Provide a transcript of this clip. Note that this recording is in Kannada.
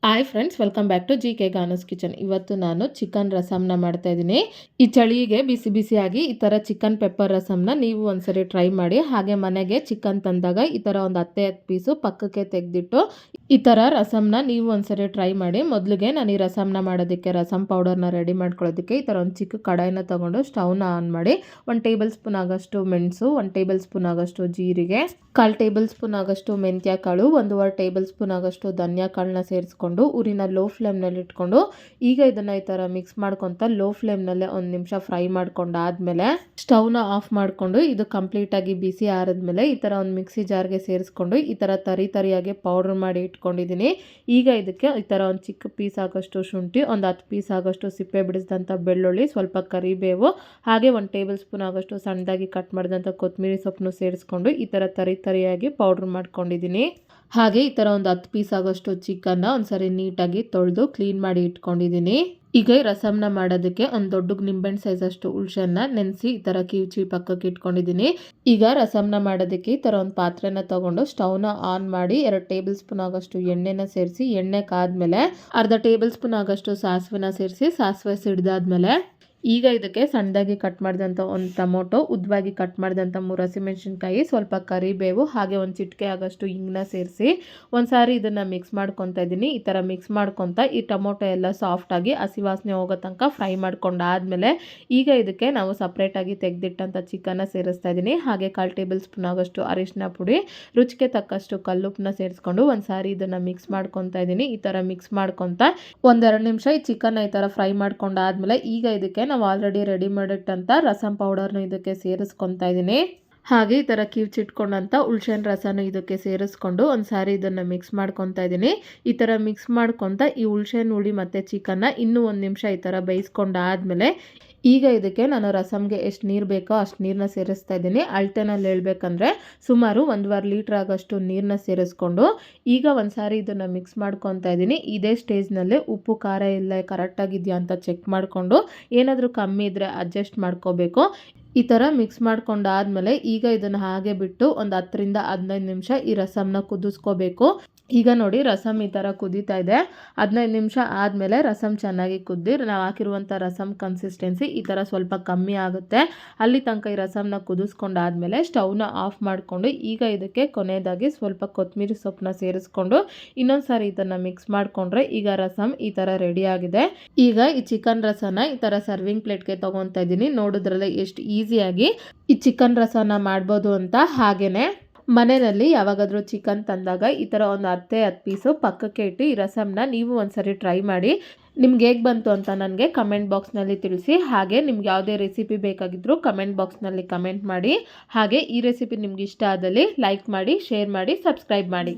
Hi friends, welcome back to G K Ganas kitchen. ಇವತ್ತು ನಾನು ಚಿಕನ್ ರಸಮ್ನ ಮಾಡ್ತಾ ಇದ್ದೀನಿ. ಈ ಚಳಿಗೆ ಬಿಸಿ ಬಿಸಿಯಾಗಿ ಈ ಥರ ಚಿಕನ್ ಪೆಪ್ಪರ್ ರಸಮ್ನ ನೀವು ಒಂದ್ಸರಿ ಟ್ರೈ ಮಾಡಿ. ಹಾಗೆ ಮನೆಗೆ ಚಿಕನ್ ತಂದಾಗ ಈ ಥರ ಒಂದು 10 ಪೀಸು ಪಕ್ಕಕ್ಕೆ ತೆಗೆದಿಟ್ಟು ಈ ಥರ ರಸಮ್ನ ನೀವು ಒಂದ್ಸರಿ ಟ್ರೈ ಮಾಡಿ. ಮೊದಲಿಗೆ ನಾನು ಈ ರಸಮ್ನ ಮಾಡೋದಕ್ಕೆ ರಸಮ್ ಪೌಡರ್ನ ರೆಡಿ ಮಾಡ್ಕೊಳ್ಳೋದಕ್ಕೆ ಈ ಥರ ಒಂದು ಚಿಕ್ಕ ಕಡಾಯಿನ ತೊಗೊಂಡು ಸ್ಟವ್ನ ಆನ್ ಮಾಡಿ 1 ಟೇಬಲ್ ಸ್ಪೂನ್ ಆಗಷ್ಟು ಮೆಣಸು, 1 ಟೇಬಲ್ ಸ್ಪೂನ್ ಆಗಷ್ಟು ಜೀರಿಗೆ, 1/4 ಟೇಬಲ್ ಸ್ಪೂನ್ ಆಗಷ್ಟು ಮೆಂತ್ಯ ಕಾಳು, 1.5 ಟೇಬಲ್ ಸ್ಪೂನ್ ಆಗಷ್ಟು ಧನಿಯಾ ಕಾಳನ್ನ ಸೇರಿಸ್ಕೊಂಡು ಉರಿನ ಲೋ ಫ್ಲೇಮ್ನಲ್ಲಿ ಇಟ್ಕೊಂಡು ಈಗ ಇದನ್ನ ಈ ಥರ ಮಿಕ್ಸ್ ಮಾಡ್ಕೊತ ಲೋ ಫ್ಲೇಮ್ನಲ್ಲೇ 1 ನಿಮಿಷ ಫ್ರೈ ಮಾಡ್ಕೊಂಡಾದ್ಮೇಲೆ ಸ್ಟವ್ನ ಆಫ್ ಮಾಡಿಕೊಂಡು ಇದು ಕಂಪ್ಲೀಟಾಗಿ ಬಿಸಿ ಆರಿದ್ಮೇಲೆ ಈ ಥರ ಒಂದು ಮಿಕ್ಸಿ ಜಾರ್ಗೆ ಸೇರಿಸ್ಕೊಂಡು ಈ ಥರ ತರಿಯಾಗಿ ಪೌಡ್ರ್ ಮಾಡಿ ಇಟ್ಕೊಂಡಿದ್ದೀನಿ. ಈಗ ಇದಕ್ಕೆ ಈ ಥರ ಒಂದು ಚಿಕ್ಕ ಪೀಸ್ ಆಗೋಷ್ಟು ಶುಂಠಿ, ಒಂದು 10 ಪೀಸ್ ಆಗೋಷ್ಟು ಸಿಪ್ಪೆ ಬಿಡಿಸಿದಂಥ ಬೆಳ್ಳುಳ್ಳಿ, ಸ್ವಲ್ಪ ಕರಿಬೇವು, ಹಾಗೆ 1 ಟೇಬಲ್ ಸ್ಪೂನ್ ಆಗೋಷ್ಟು ಸಣ್ಣದಾಗಿ ಕಟ್ ಮಾಡಿದಂಥ ಕೊತ್ತಂಬರಿ ಸೊಪ್ಪನ್ನು ಸೇರಿಸ್ಕೊಂಡು ಈ ಥರ ತರಿಯಾಗಿ ಪೌಡ್ರ್ ಮಾಡ್ಕೊಂಡಿದ್ದೀನಿ. ಹಾಗೆ ಈ ಥರ ಒಂದು 10 ಪೀಸ್ ಆಗೋಷ್ಟು ಚಿಕನ್ನ ಒಂದ್ಸರಿ ನೀಟಾಗಿ ತೊಳೆದು ಕ್ಲೀನ್ ಮಾಡಿ ಇಟ್ಕೊಂಡಿದ್ದೀನಿ. ಈಗ ಈ ರಸಮ್ನ ಮಾಡೋದಕ್ಕೆ ಒಂದು ದೊಡ್ಡ ನಿಂಬೆಹಣ್ಣು ಸೈಜ್ ಅಷ್ಟು ಹುಳ್ಸೆನ್ನ ನೆನೆಸಿ ಈ ಥರ ಕಿವುಚಿ ಪಕ್ಕಕ್ಕೆ ಇಟ್ಕೊಂಡಿದ್ದೀನಿ. ಈಗ ರಸಮ್ನ ಮಾಡೋದಕ್ಕೆ ಈ ಥರ ಒಂದು ಪಾತ್ರೆನ ತಗೊಂಡು ಸ್ಟವ್ನ ಆನ್ ಮಾಡಿ 2 ಟೇಬಲ್ ಸ್ಪೂನ್ ಆಗೋಷ್ಟು ಎಣ್ಣೆನ ಸೇರಿಸಿ, ಎಣ್ಣೆ ಕಾದ್ಮೇಲೆ ಅರ್ಧ ಟೇಬಲ್ ಸ್ಪೂನ್ ಆಗೋಷ್ಟು ಸಾಸಿವೆನ ಸೇರಿಸಿ, ಸಾಸಿವೆ ಸಿಡ್ದಾದ್ಮೇಲೆ ಈಗ ಇದಕ್ಕೆ ಸಣ್ಣದಾಗಿ ಕಟ್ ಮಾಡಿದಂಥ ಒಂದು ಟೊಮೊಟೊ, ಉದ್ದವಾಗಿ ಕಟ್ ಮಾಡಿದಂಥ 3 ಹಸಿಮೆಣಸಿನ್ಕಾಯಿ, ಸ್ವಲ್ಪ ಕರಿಬೇವು, ಹಾಗೆ ಒಂದು ಚಿಟಿಕೆ ಆಗೋಷ್ಟು ಹಿಂಗನ್ನ ಸೇರಿಸಿ ಒಂದ್ಸಾರಿ ಇದನ್ನು ಮಿಕ್ಸ್ ಮಾಡ್ಕೊತಾ ಇದ್ದೀನಿ. ಈ ಥರ ಮಿಕ್ಸ್ ಮಾಡ್ಕೊತ ಈ ಟೊಮೊಟೊ ಎಲ್ಲ ಸಾಫ್ಟಾಗಿ ಹಸಿ ವಾಸನೆ ಹೋಗೋ ತನಕ ಫ್ರೈ ಮಾಡ್ಕೊಂಡಾದ್ಮೇಲೆ ಈಗ ಇದಕ್ಕೆ ನಾವು ಸಪ್ರೇಟಾಗಿ ತೆಗೆದಿಟ್ಟಂಥ ಚಿಕನ್ನ ಸೇರಿಸ್ತಾ ಇದ್ದೀನಿ. ಹಾಗೆ 1/4 ಟೇಬಲ್ ಸ್ಪೂನ್ ಆಗೋಷ್ಟು ಅರಿಶಿನ ಪುಡಿ, ರುಚಿಗೆ ತಕ್ಕಷ್ಟು ಕಲ್ಲುಪ್ಪನ್ನ ಸೇರಿಸ್ಕೊಂಡು ಒಂದ್ಸಾರಿ ಇದನ್ನು ಮಿಕ್ಸ್ ಮಾಡ್ಕೊತಾ ಇದ್ದೀನಿ. ಈ ಥರ ಮಿಕ್ಸ್ ಮಾಡ್ಕೊತ 1-2 ನಿಮಿಷ ಈ ಚಿಕನ್ನ ಈ ಥರ ಫ್ರೈ ಮಾಡ್ಕೊಂಡಾದ್ಮೇಲೆ ಈಗ ಇದಕ್ಕೆ ನಾವು ಆಲ್ರೆಡಿ ರೆಡಿ ಮಾಡಿಟ್ಟಂಥ ರಸಮ್ ಪೌಡರ್ನ ಇದಕ್ಕೆ ಸೇರಿಸ್ಕೊತಾ ಇದ್ದೀನಿ. ಹಾಗೆ ಈ ಥರ ಕಿವುಚಿಟ್ಕೊಂಡಂಥ ಹುಳ್ಸೆನ್ ರಸನ ಇದಕ್ಕೆ ಸೇರಿಸ್ಕೊಂಡು ಒಂದ್ಸಾರಿ ಇದನ್ನು ಮಿಕ್ಸ್ ಮಾಡ್ಕೊತಾ ಇದ್ದೀನಿ. ಈ ಥರ ಮಿಕ್ಸ್ ಮಾಡ್ಕೊತ ಈ ಹುಳ್ಸೆನ್ ಹುಳಿ ಮತ್ತು ಚಿಕನ್ನ ಇನ್ನೂ 1 ನಿಮಿಷ ಈ ಥರ ಬೇಯಿಸ್ಕೊಂಡಾದ್ಮೇಲೆ ಈಗ ಇದಕ್ಕೆ ನಾನು ರಸಮ್ಗೆ ಎಷ್ಟು ನೀರು ಬೇಕೋ ಅಷ್ಟು ನೀರನ್ನ ಸೇರಿಸ್ತಾ ಇದ್ದೀನಿ. ಅಳತೆನಲ್ಲಿ ಹೇಳ್ಬೇಕಂದ್ರೆ ಸುಮಾರು 1.5 ಲೀಟ್ರ್ ಆಗೋಷ್ಟು ನೀರನ್ನ ಸೇರಿಸ್ಕೊಂಡು ಈಗ ಒಂದ್ಸಾರಿ ಇದನ್ನು ಮಿಕ್ಸ್ ಮಾಡ್ಕೊತಾ ಇದ್ದೀನಿ. ಇದೇ ಸ್ಟೇಜ್ನಲ್ಲಿ ಉಪ್ಪು ಖಾರ ಎಲ್ಲ ಕರೆಕ್ಟಾಗಿದೆಯಾ ಅಂತ ಚೆಕ್ ಮಾಡಿಕೊಂಡು ಏನಾದರೂ ಕಮ್ಮಿ ಇದ್ದರೆ ಅಡ್ಜಸ್ಟ್ ಮಾಡ್ಕೋಬೇಕು. ಈ ಥರ ಮಿಕ್ಸ್ ಮಾಡ್ಕೊಂಡಾದ್ಮೇಲೆ ಈಗ ಇದನ್ನು ಹಾಗೆ ಬಿಟ್ಟು ಒಂದು 10-15 ನಿಮಿಷ ಈ ರಸಮ್ನ ಕುದಿಸ್ಕೋಬೇಕು. ಈಗ ನೋಡಿ ರಸಮ್ ಈ ಥರ ಕುದೀತಾ ಇದೆ. 15 ನಿಮಿಷ ಆದಮೇಲೆ ರಸಮ್ ಚೆನ್ನಾಗಿ ಕುದ್ದಿ ನಾವು ಹಾಕಿರುವಂಥ ರಸಮ್ ಕನ್ಸಿಸ್ಟೆನ್ಸಿ ಈ ಥರ ಸ್ವಲ್ಪ ಕಮ್ಮಿ ಆಗುತ್ತೆ. ಅಲ್ಲಿ ತನಕ ಈ ರಸಮ್ನ ಕುದಿಸ್ಕೊಂಡಾದ್ಮೇಲೆ ಸ್ಟವ್ನ ಆಫ್ ಮಾಡಿಕೊಂಡು ಈಗ ಇದಕ್ಕೆ ಕೊನೆಯದಾಗಿ ಸ್ವಲ್ಪ ಕೊತ್ತಂಬರಿ ಸೊಪ್ಪನ್ನ ಸೇರಿಸ್ಕೊಂಡು ಇನ್ನೊಂದು ಸಾರಿ ಇದನ್ನು ಮಿಕ್ಸ್ ಮಾಡಿಕೊಂಡ್ರೆ ಈಗ ರಸಮ್ ಈ ಥರ ರೆಡಿ ಆಗಿದೆ. ಈಗ ಈ ಚಿಕನ್ ರಸನ ಈ ಥರ ಸರ್ವಿಂಗ್ ಪ್ಲೇಟ್ಗೆ ತೊಗೊತಾ ಇದ್ದೀನಿ. ನೋಡಿದ್ರಲ್ಲ ಎಷ್ಟು ಈಸಿಯಾಗಿ ಈ ಚಿಕನ್ ರಸನ ಮಾಡ್ಬೋದು ಅಂತ. ಹಾಗೆಯೇ ಮನೆಯಲ್ಲಿ ಯಾವಾಗಾದರೂ ಚಿಕನ್ ತಂದಾಗ ಈ ಥರ ಒಂದು 10 ಪೀಸು ಪಕ್ಕಕ್ಕೆ ಇಟ್ಟು ಈ ರಸಮ್ನ ನೀವು ಒಂದ್ಸರಿ ಟ್ರೈ ಮಾಡಿ. ನಿಮ್ಗೆ ಹೇಗೆ ಬಂತು ಅಂತ ನನಗೆ ಕಮೆಂಟ್ ಬಾಕ್ಸ್ನಲ್ಲಿ ತಿಳಿಸಿ. ಹಾಗೆ ನಿಮ್ಗೆ ಯಾವುದೇ ರೆಸಿಪಿ ಬೇಕಾಗಿದ್ದರೂ ಕಮೆಂಟ್ ಬಾಕ್ಸ್ನಲ್ಲಿ ಕಮೆಂಟ್ ಮಾಡಿ. ಹಾಗೆ ಈ ರೆಸಿಪಿ ನಿಮ್ಗೆ ಇಷ್ಟ ಆದಲ್ಲಿ ಲೈಕ್ ಮಾಡಿ, ಶೇರ್ ಮಾಡಿ, ಸಬ್ಸ್ಕ್ರೈಬ್ ಮಾಡಿ.